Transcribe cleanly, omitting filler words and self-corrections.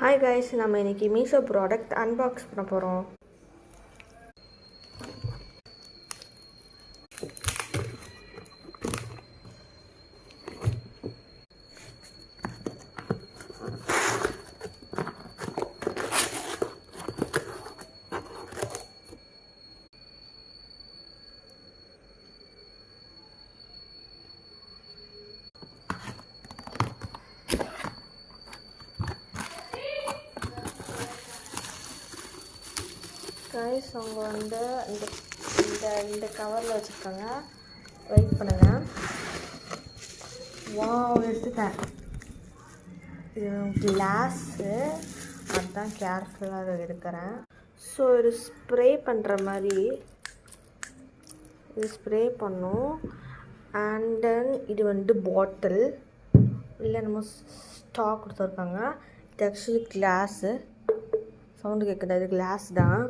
Hi guys, நம்ம இன்றைக்கி Meesho product unbox பண்ண போகிறோம். கைஸ், அவங்க வந்து இந்த கவரில் வச்சுருக்காங்க. வெயிட் பண்ணுங்கள். எடுத்துட்டேன். இது கிளாஸு, அதுதான் கேர்ஃபுல்லாக எடுக்கிறேன். ஸோ இது ஸ்ப்ரே பண்ணுற மாதிரி இது ஸ்ப்ரே பண்ணும். அண்ட் தென் இது வந்து பாட்டில் இல்லை நம்ம ஸ்டாக் கொடுத்துருக்காங்க. இது ஆக்சுவலி கிளாஸு. சவுண்டு கேட்குது, அது கிளாஸ் தான்.